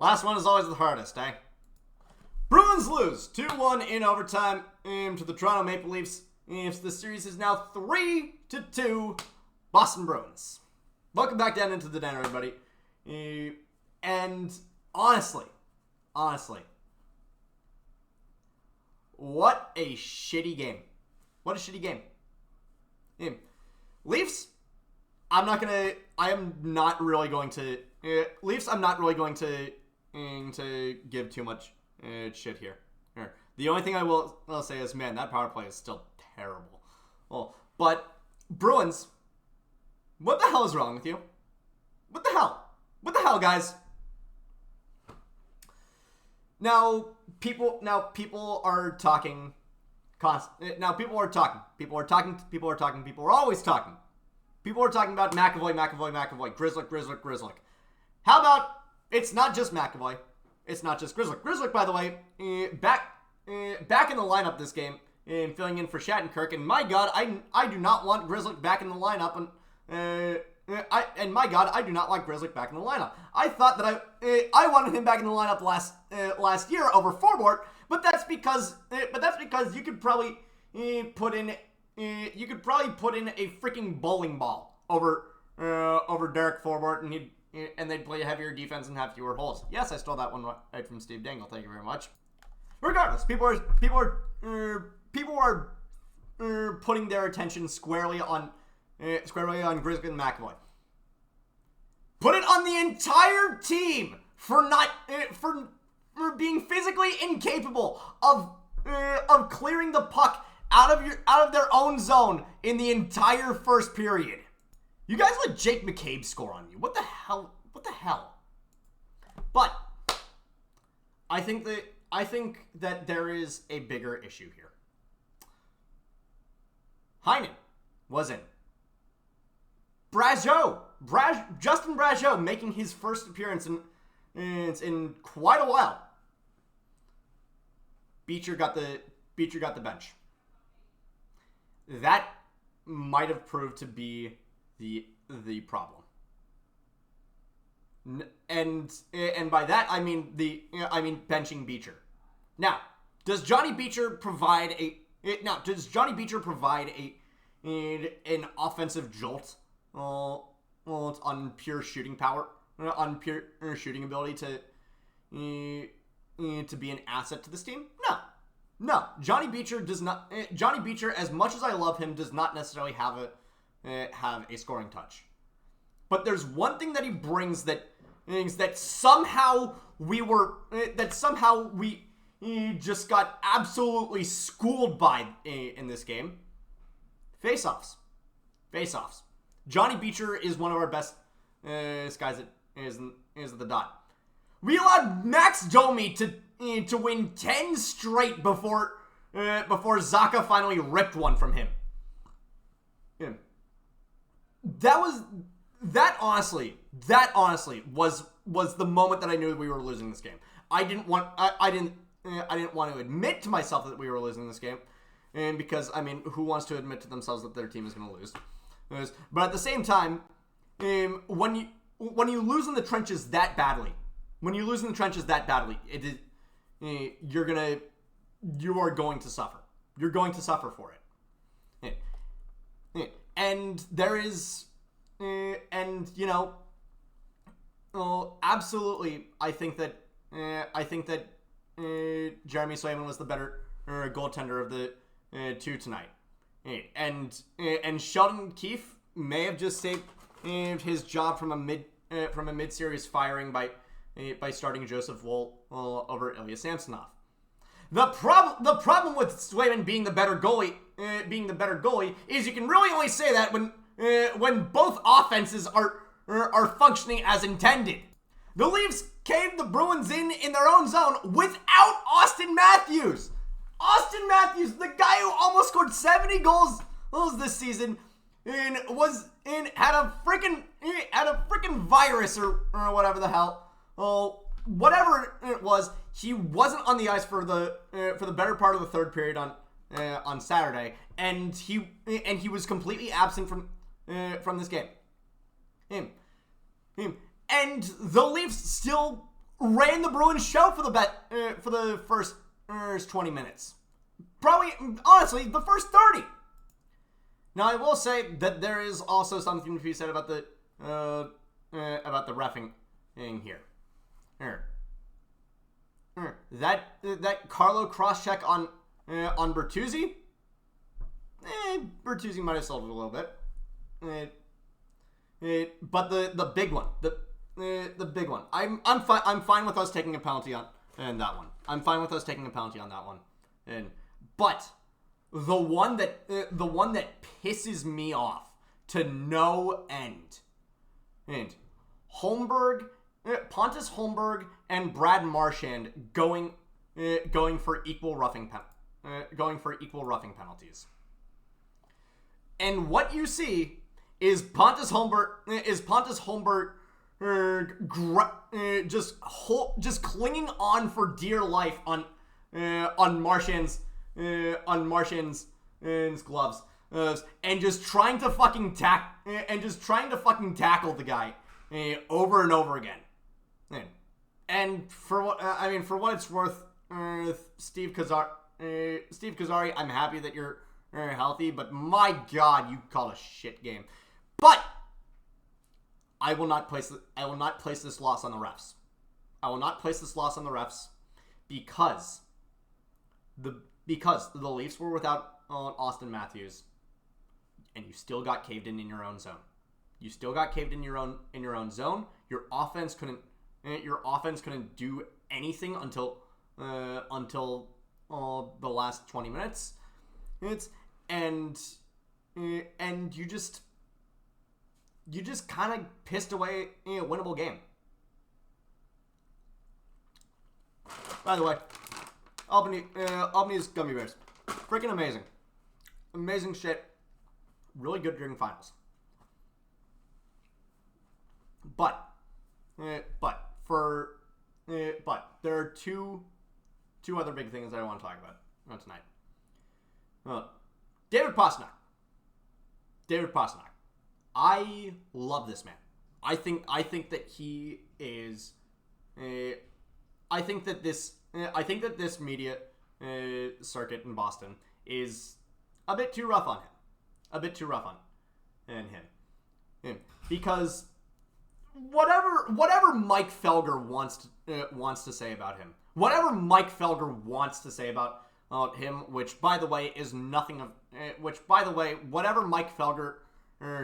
Last one is always the hardest, eh? Bruins lose 2-1 in overtime to the Toronto Maple Leafs. The series is now 3-2 Boston Bruins. Welcome back down into the den, everybody. And honestly, what a shitty game. What a shitty game. Leafs, I'm not really going to give too much shit here. The only thing I'll say is, man, that power play is still terrible. Well, but Bruins, what the hell is wrong with you? What the hell? What the hell, guys? Now people are talking. People are always talking. People are talking about McAvoy, Grizzlick. How about it's not just McAvoy? It's not just Grizzlick. Grizzlick, by the way, back in the lineup this game, and filling in for Shattenkirk. And my God, I do not want Grizzlick back in the lineup. And my God, I do not want Grizzlick back in the lineup. I thought that I wanted him back in the lineup last year over Forbort, but that's because you could probably put in a freaking bowling ball over Derek Forbort, and they'd play a heavier defense and have fewer holes. Yes, I stole that one right from Steve Dangle. Thank you very much. Regardless, people are putting their attention squarely on Grizzlick and McAvoy. Put it on the entire team for being physically incapable of clearing the puck out of their own zone in the entire first period. You guys let Jake McCabe score on you. What the hell? But I think that there is a bigger issue here. Heinen was in. Justin Brazeau making his first appearance in quite a while. Beecher got the bench. That might have proved to be the problem. And by that I mean benching Beecher. Now, does Johnny Beecher provide an offensive jolt on pure shooting power, on pure shooting ability to be an asset to this team? No. Johnny Beecher does not. Johnny Beecher, as much as I love him, does not necessarily have a scoring touch. But there's one thing that he brings that somehow we just got absolutely schooled by in this game. Face-offs. Johnny Beecher is one of our best guys that is at the dot. We allowed Max Domi to win 10 straight before Zaka finally ripped one from him. That honestly was the moment that I knew we were losing this game. I didn't want to admit to myself that we were losing this game, and because who wants to admit to themselves that their team is going to lose? But at the same time, when you lose in the trenches that badly, you are going to suffer. You're going to suffer for it. And there is, absolutely, I think that Jeremy Swayman was the better goaltender of the two tonight. And Sheldon Keefe may have just saved his job from a mid-series firing by starting Joseph Woll over Ilya Samsonov. The problem with Swayman being the better goalie is you can really only say that when both offenses are functioning as intended. The Leafs caved the Bruins in their own zone without Austin Matthews. Austin Matthews, the guy who almost scored 70 goals this season, and had a freaking virus or whatever the hell. Whatever it was, he wasn't on the ice for the better part of the third period on Saturday, and he was completely absent from this game. And the Leafs still ran the Bruins show for the first 20 minutes. Probably, honestly, the first 30. Now, I will say that there is also something to be said about the reffing here. That Carlo cross-check on Bertuzzi, Bertuzzi might have sold it a little bit. But the big one, the big one, I'm fine with us taking a penalty on that one. I'm fine with us taking a penalty on that one. But the one that pisses me off to no end, and Pontus Holmberg and Brad Marchand going for equal roughing penalties. And what you see is Pontus Holmberg just clinging on for dear life on Marchand's gloves, and just trying to fucking tackle the guy over and over again. And for what it's worth, Steve Kazari, I'm happy that you're healthy, but my God, you call a shit game. But I will not place this loss on the refs. I will not place this loss on the refs because the Leafs were without Austin Matthews, and you still got caved in your own zone. You still got caved in your own zone. Your offense couldn't do anything until the last 20 minutes. And you just kind of pissed away a winnable game. By the way, Albany's gummy bears, freaking amazing shit, really good during finals. But there are two other big things that I want to talk about tonight. David Pastrnak. I love this man. I think that he is. I think that this media circuit in Boston is a bit too rough on him. Because whatever Mike Felger wants to say about him, whatever Mike Felger wants to say about him, which by the way is nothing of, whatever Mike Felger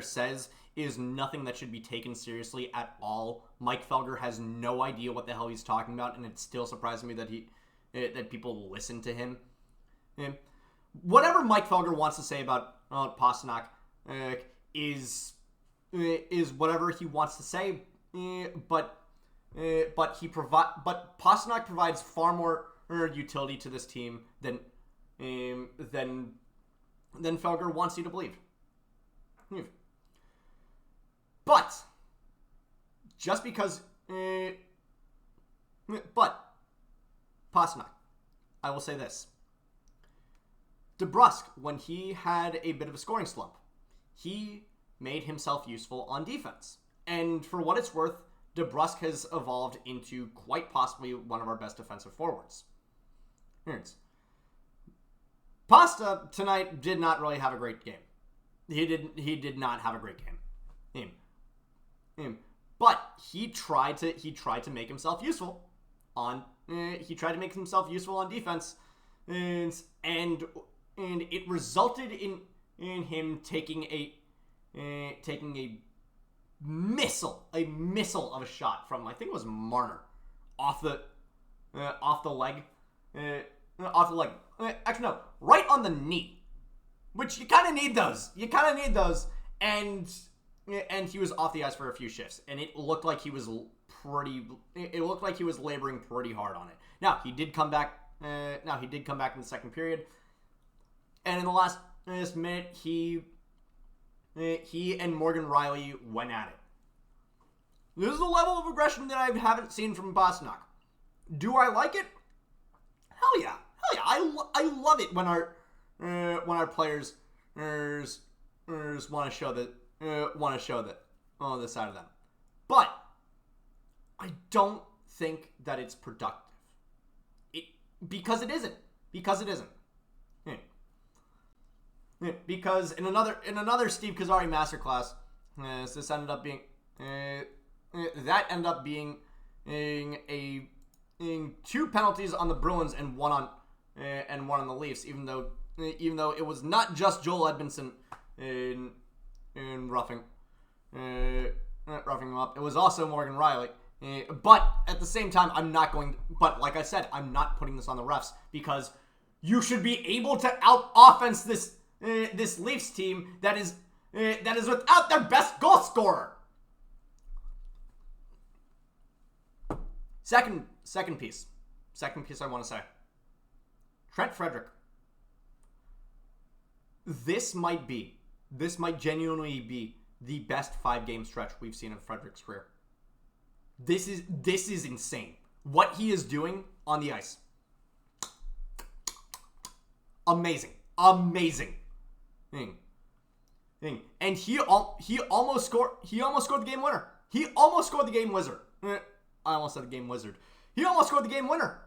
says is nothing that should be taken seriously at all. Mike Felger has no idea what the hell he's talking about, and it still surprises me that people listen to him. Whatever Mike Felger wants to say about Pastrnak is whatever he wants to say, but Pastrnak provides far more utility to this team than Felger wants you to believe. But just because, Pastrnak, I will say this: DeBrusk, when he had a bit of a scoring slump, he made himself useful on defense. And for what it's worth, DeBrusk has evolved into quite possibly one of our best defensive forwards. Pasta tonight did not really have a great game. He did not have a great game. But he tried to make himself useful on defense, and it resulted in him taking a missile of a shot from, I think it was Marner, off the leg. Actually, no, right on the knee, which you kind of need those. And he was off the ice for a few shifts, and it looked like he was laboring pretty hard on it. Now he did come back. In the second period, and in the last minute, he and Morgan Rielly went at it. This is a level of aggression that I haven't seen from Pastrnak. Do I like it? Hell yeah. I love it when our players want to show that on the side of them. But I don't think that it's productive. Because it isn't. Because it isn't. Because in another Steve Kazari masterclass, this ended up being two penalties on the Bruins and one on the Leafs. Even though it was not just Joel Edmondson in roughing him up, it was also Morgan Riley. But at the same time, But like I said, I'm not putting this on the refs because you should be able to out-offense this Leafs team that is without their best goal scorer. Second piece I want to say. Trent Frederick. This might genuinely be the best 5-game stretch we've seen in Frederick's career. This is insane. What he is doing on the ice. Amazing. And he almost scored the game winner. He almost scored the game wizard. I almost said the game wizard. He almost scored the game winner.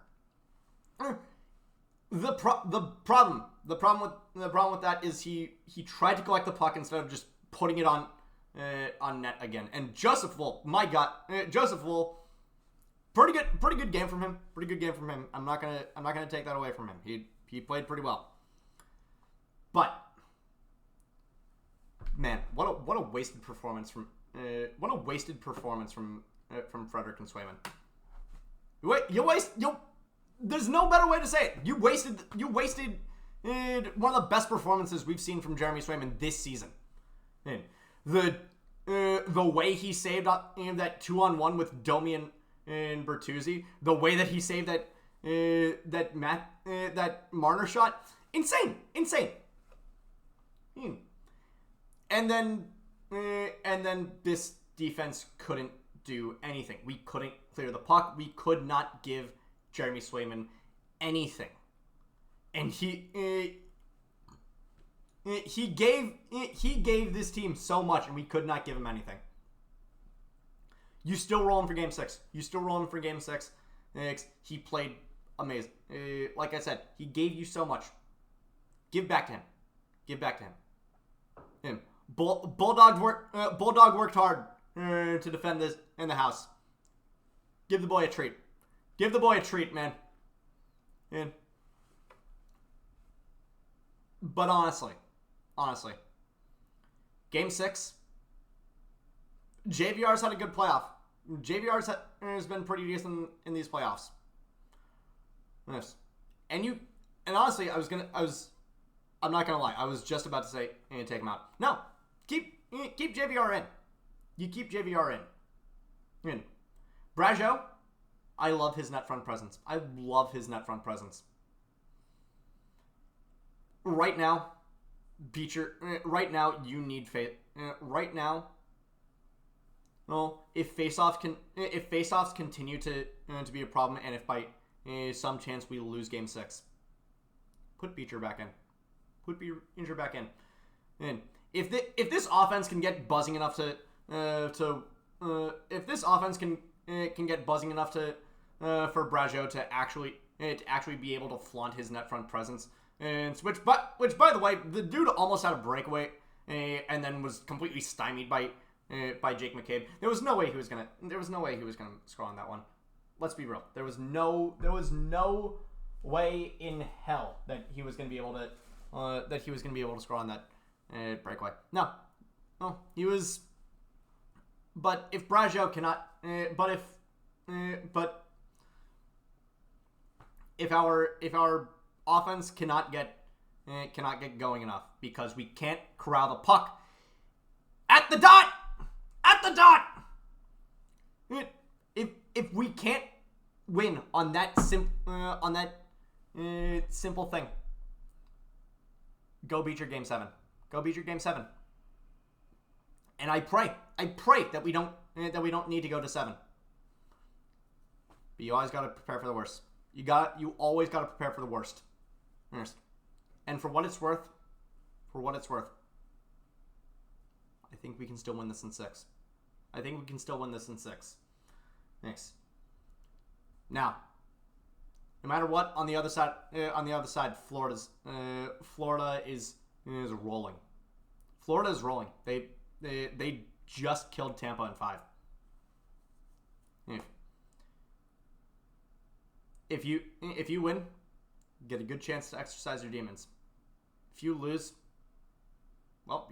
The problem with that is he tried to collect the puck instead of just putting it on net again. And Joseph Woll, my God, Joseph Woll, pretty good game from him. I'm not gonna take that away from him. He played pretty well. But man, what a wasted performance from Frederick and Swayman. There's no better way to say it. You wasted one of the best performances we've seen from Jeremy Swayman this season. The way he saved that 2-on-1 with Domi and Bertuzzi, the way that he saved that Marner shot, insane. And then this defense couldn't do anything. We couldn't clear the puck. We could not give Jeremy Swayman anything. And he gave this team so much, and we could not give him anything. You still roll him for Game 6. He played amazing. Like I said, he gave you so much. Give back to him. Bulldog worked hard to defend this in the house. Give the boy a treat. Man. But honestly, Game 6, JVR's had a good playoff. JVR's has been pretty decent in these playoffs. Yes. And honestly, I'm not gonna lie. I was just about to say, take him out. No, keep JVR in. You keep JVR in. Brageau, I love his net front presence. Right now, Beecher. Right now, you need faith. Right now, well, if faceoffs continue to be a problem, and if by some chance we lose Game 6, put Beecher back in. And if this offense can get buzzing enough for Brageau to actually be able to flaunt his net front presence, and which by the way, the dude almost had a breakaway and then was completely stymied by Jake McCabe. There was no way he was gonna score on that one. Let's be real. There was no way in hell that he was gonna be able to score on that breakaway. No, he was. But if Brageau cannot, if our offense cannot get going enough because we can't corral the puck at the dot. If we can't win on that simple thing, go beat your Game 7. And I pray that we don't need to go to 7. But you always got to prepare for the worst. You always got to prepare for the worst. And for what it's worth, I think we can still win this in 6. Next. Now, no matter what, on the other side, Florida is rolling. Florida is rolling. They just killed Tampa in 5. If you win, you get a good chance to exercise your demons. If you lose, well,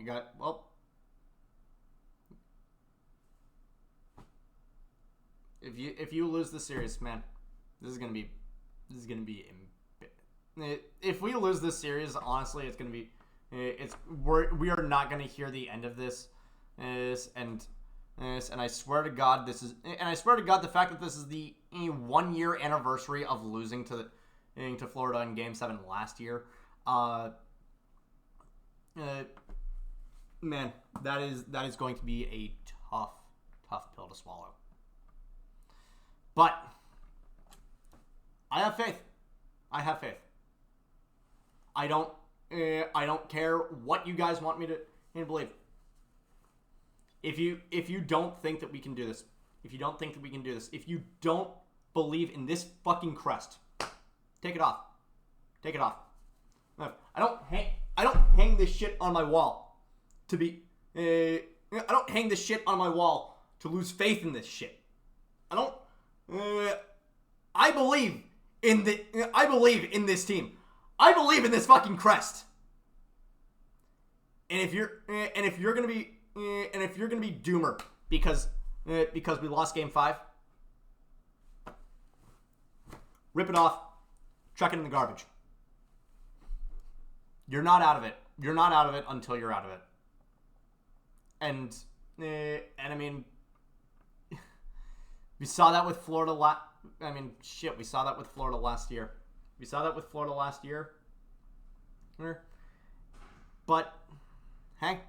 if you lose the series, man, this is gonna be. If we lose this series, honestly, it's gonna be. We are not gonna hear the end of this, and I swear to God, the fact that this is the 1 year anniversary of losing to Florida in Game 7 last year, man, that is going to be a tough pill to swallow. But I have faith. I don't care what you guys want me to believe. If you don't think that we can do this, if you don't believe in this fucking crest, take it off. I don't hang this shit on my wall to be. I don't hang this shit on my wall to lose faith in this shit. I believe in this team. I believe in this fucking crest. And if you're gonna be doomer because we lost Game 5, rip it off, chuck it in the garbage. You're not out of it. You're not out of it until you're out of it. And I mean, we saw that with Florida. We saw that with Florida last year. But hey,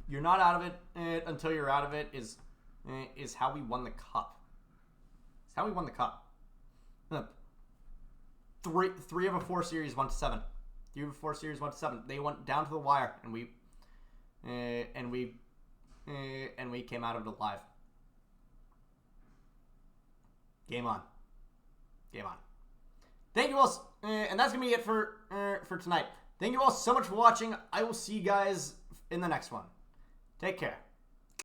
you're not out of it until you're out of it is how we won the cup. It's how we won the cup. Three of a 4 series went to 7. They went down to the wire, and we came out of it alive. Game on. Thank you all, and that's gonna be it for tonight. Thank you all so much for watching. I will see you guys in the next one. Take care.